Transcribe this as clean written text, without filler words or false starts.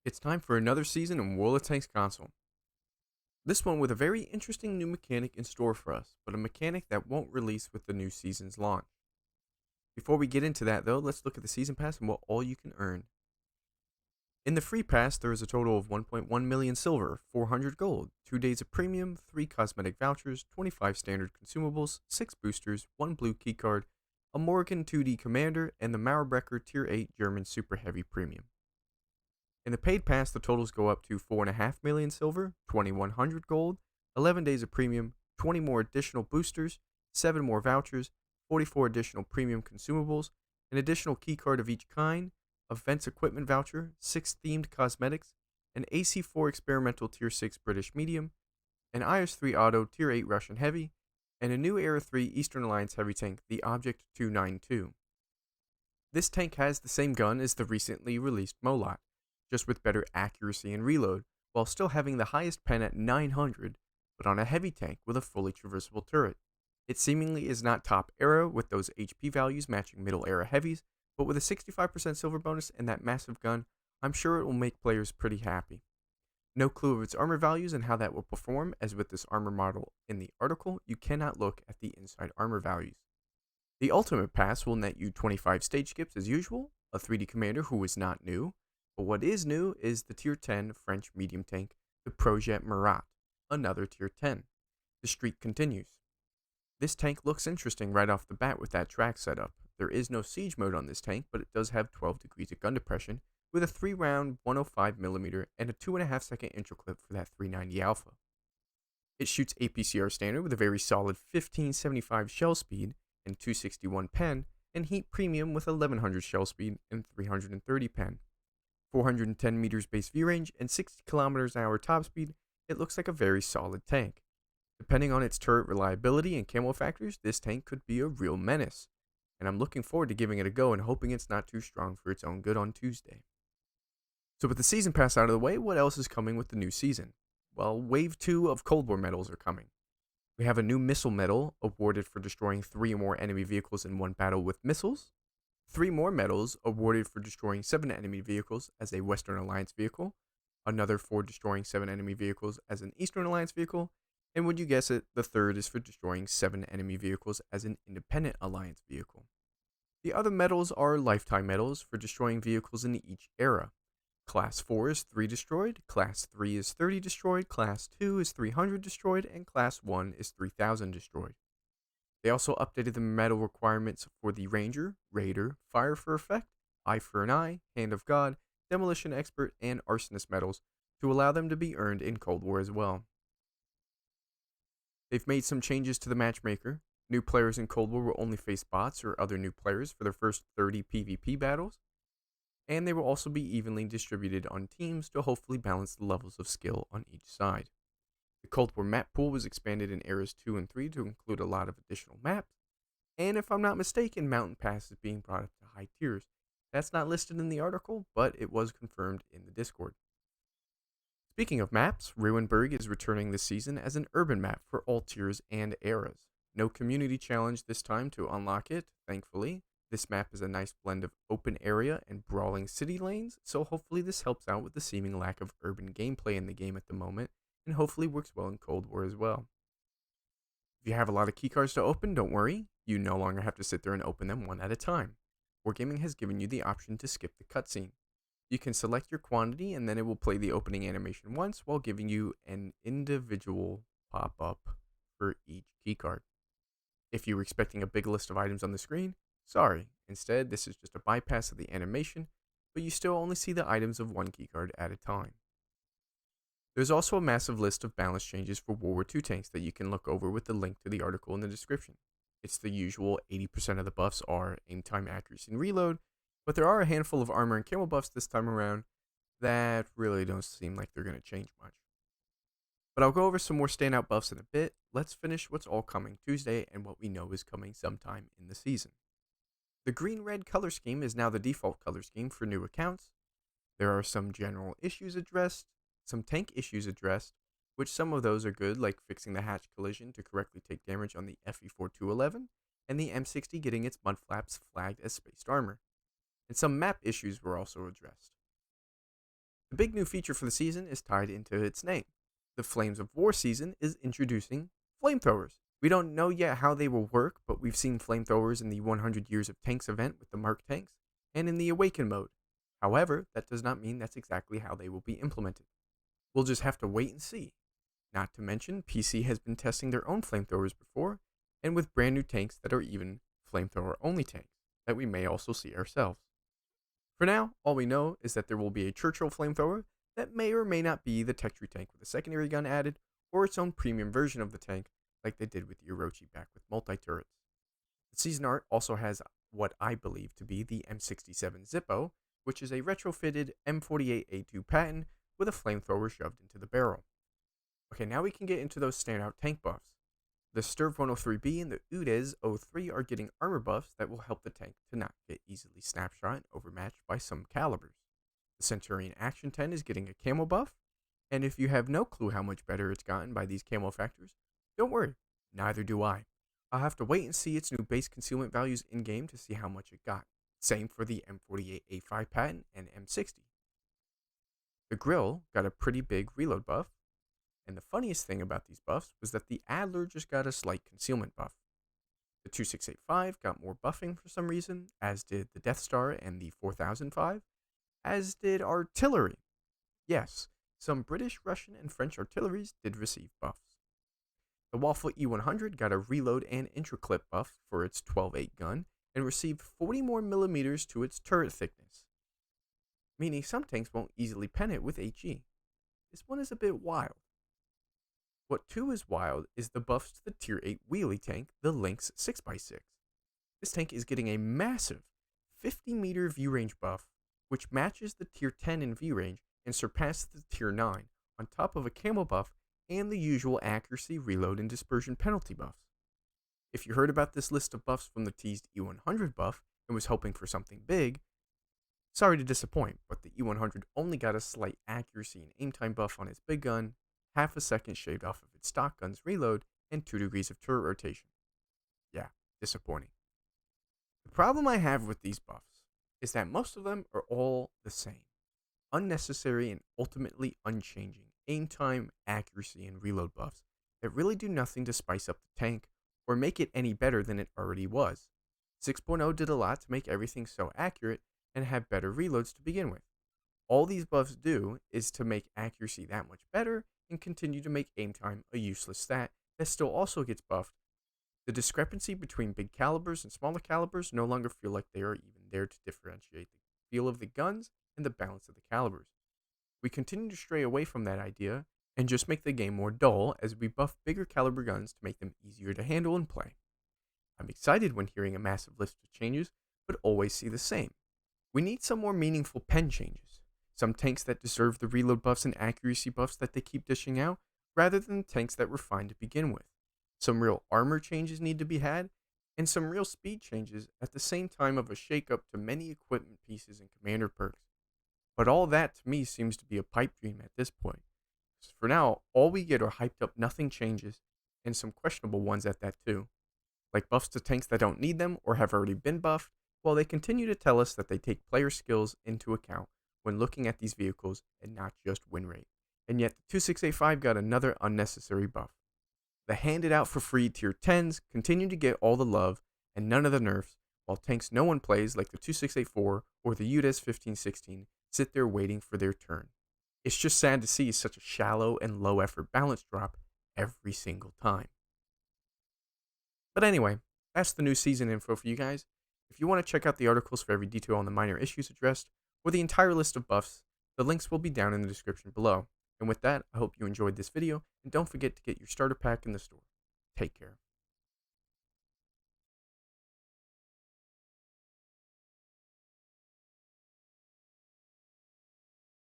It's time for another season in World of Tanks console. This one with a very interesting new mechanic in store for us, but a mechanic that won't release with the new season's launch. Before we get into that though, let's look at the season pass and what all you can earn. In the free pass, there is a total of 1.1 million silver, 400 gold, 2 days of premium, 3 cosmetic vouchers, 25 standard consumables, 6 boosters, 1 blue keycard, a Morgan 2D commander, and the Mauerbrecher Tier 8 German Super Heavy Premium. In the paid pass, the totals go up to 4.5 million silver, 2,100 gold, 11 days of premium, 20 more additional boosters, 7 more vouchers, 44 additional premium consumables, an additional keycard of each kind, a Vents equipment voucher, 6 themed cosmetics, an AC4 experimental Tier 6 British medium, an IS-3 auto Tier 8 Russian heavy, and a new Era 3 Eastern Alliance heavy tank, the Object 292. This tank has the same gun as the recently released Molot, just with better accuracy and reload, while still having the highest pen at 900, but on a heavy tank with a fully traversable turret. It seemingly is not top era with those HP values matching middle era heavies, but with a 65% silver bonus and that massive gun, I'm sure it will make players pretty happy. No clue of its armor values and how that will perform, as with this armor model in the article, you cannot look at the inside armor values. The Ultimate Pass will net you 25 stage skips as usual, a 3D commander who is not new, but what is new is the Tier 10 French medium tank, the Projet Murat, another Tier 10. The streak continues. This tank looks interesting right off the bat with that track setup. There is no siege mode on this tank, but it does have 12 degrees of gun depression, with a 3-round 105mm and a 2.5 second intro clip for that 390 Alpha. It shoots APCR standard with a very solid 1575 shell speed and 261 pen, and heat premium with 1100 shell speed and 330 pen. 410 meters base view range, and 60 kilometers an hour top speed, it looks like a very solid tank. Depending on its turret reliability and camo factors, this tank could be a real menace, and I'm looking forward to giving it a go and hoping it's not too strong for its own good on Tuesday. So with the season pass out of the way, what else is coming with the new season? Well, Wave 2 of Cold War medals are coming. We have a new missile medal awarded for destroying 3 or more enemy vehicles in one battle with missiles, 3 more medals awarded for destroying 7 enemy vehicles as a Western Alliance vehicle, another for destroying 7 enemy vehicles as an Eastern Alliance vehicle, and would you guess it, the third is for destroying 7 enemy vehicles as an Independent Alliance vehicle. The other medals are lifetime medals for destroying vehicles in each era. Class 4 is 3 destroyed, Class 3 is 30 destroyed, Class 2 is 300 destroyed, and Class 1 is 3,000 destroyed. They also updated the medal requirements for the Ranger, Raider, Fire for Effect, Eye for an Eye, Hand of God, Demolition Expert, and Arsonist medals to allow them to be earned in Cold War as well. They've made some changes to the matchmaker. New players in Cold War will only face bots or other new players for their first 30 PvP battles, and they will also be evenly distributed on teams to hopefully balance the levels of skill on each side. The Cold War map pool was expanded in Eras 2 and 3 to include a lot of additional maps, and if I'm not mistaken, Mountain Pass is being brought up to high tiers. That's not listed in the article, but it was confirmed in the Discord. Speaking of maps, Ruinberg is returning this season as an urban map for all tiers and eras. No community challenge this time to unlock it, thankfully. This map is a nice blend of open area and brawling city lanes, so hopefully this helps out with the seeming lack of urban gameplay in the game at the moment, and hopefully works well in Cold War as well. If you have a lot of keycards to open, don't worry, you no longer have to sit there and open them one at a time. Wargaming has given you the option to skip the cutscene. You can select your quantity and then it will play the opening animation once while giving you an individual pop-up for each keycard. If you were expecting a big list of items on the screen, sorry, instead this is just a bypass of the animation, but you still only see the items of one keycard at a time. There's also a massive list of balance changes for World War II tanks that you can look over with the link to the article in the description. It's the usual 80% of the buffs are aim time, accuracy, and reload, but there are a handful of armor and camo buffs this time around that really don't seem like they're going to change much. But I'll go over some more standout buffs in a bit. Let's finish what's all coming Tuesday and what we know is coming sometime in the season. The green-red color scheme is now the default color scheme for new accounts. There are some general issues addressed, some tank issues addressed, which some of those are good, like fixing the hatch collision to correctly take damage on the FE4211, and the M60 getting its mud flaps flagged as spaced armor. And some map issues were also addressed. The big new feature for the season is tied into its name. The Flames of War season is introducing flamethrowers. We don't know yet how they will work, but we've seen flamethrowers in the 100 Years of Tanks event with the Mark tanks and in the Awaken mode. However, that does not mean that's exactly how they will be implemented. We'll just have to wait and see. Not to mention, PC has been testing their own flamethrowers before, and with brand new tanks that are even flamethrower only tanks that we may also see ourselves. For now, all we know is that there will be a Churchill flamethrower that may or may not be the Tech Tree tank with a secondary gun added, or its own premium version of the tank, like they did with the Orochi back with multi-turrets. The season art also has what I believe to be the M67 Zippo, which is a retrofitted M48A2 Patton with a flamethrower shoved into the barrel. Okay, now we can get into those standout tank buffs. The Sturv 103B and the Udez 03 are getting armor buffs that will help the tank to not get easily snapshot and overmatched by some calibers. The Centurion Action 10 is getting a camo buff, and if you have no clue how much better it's gotten by these camo factors, don't worry, neither do I. I'll have to wait and see its new base concealment values in-game to see how much it got. Same for the M48A5 Patton and M60. The Grill got a pretty big reload buff, and the funniest thing about these buffs was that the Adler just got a slight concealment buff. The 2685 got more buffing for some reason, as did the Death Star and the 4005, as did artillery. Yes, some British, Russian, and French artilleries did receive buffs. The Waffle E100 got a reload and intra-clip buff for its 12.8 gun and received 40 more millimeters to its turret thickness, meaning some tanks won't easily pen it with HE. This one is a bit wild. What too is wild is the buffs to the Tier 8 wheelie tank, the Lynx 6x6. This tank is getting a massive 50-meter view range buff, which matches the Tier 10 in view range and surpasses the Tier 9, on top of a camo buff and the usual accuracy, reload, and dispersion penalty buffs. If you heard about this list of buffs from the teased E100 buff and was hoping for something big, sorry to disappoint, but the E100 only got a slight accuracy and aim time buff on its big gun, half a second shaved off of its stock gun's reload, and 2 degrees of turret rotation. Yeah, disappointing. The problem I have with these buffs is that most of them are all the same. Unnecessary and ultimately unchanging aim time, accuracy, and reload buffs that really do nothing to spice up the tank or make it any better than it already was. 6.0 did a lot to make everything so accurate and have better reloads to begin with. All these buffs do is to make accuracy that much better and continue to make aim time a useless stat that still also gets buffed. The discrepancy between big calibers and smaller calibers no longer feel like they are even there to differentiate the feel of the guns and the balance of the calibers. We continue to stray away from that idea and just make the game more dull as we buff bigger caliber guns to make them easier to handle and play. I'm excited when hearing a massive list of changes, but always see the same. We need some more meaningful pen changes. Some tanks that deserve the reload buffs and accuracy buffs that they keep dishing out, rather than tanks that were fine to begin with. Some real armor changes need to be had, and some real speed changes at the same time of a shakeup to many equipment pieces and commander perks. But all that to me seems to be a pipe dream at this point. So for now, all we get are hyped up nothing changes, and some questionable ones at that too. Like buffs to tanks that don't need them or have already been buffed, while they continue to tell us that they take player skills into account when looking at these vehicles and not just win rate. And yet the 2685 got another unnecessary buff. The handed out for free tier 10s continue to get all the love and none of the nerfs, while tanks no one plays like the 2684 or the UDES 1516 sit there waiting for their turn. It's just sad to see such a shallow and low effort balance drop every single time. But anyway, that's the new season info for you guys. If you want to check out the articles for every detail on the minor issues addressed, or the entire list of buffs, the links will be down in the description below. And with that, I hope you enjoyed this video, and don't forget to get your starter pack in the store. Take care.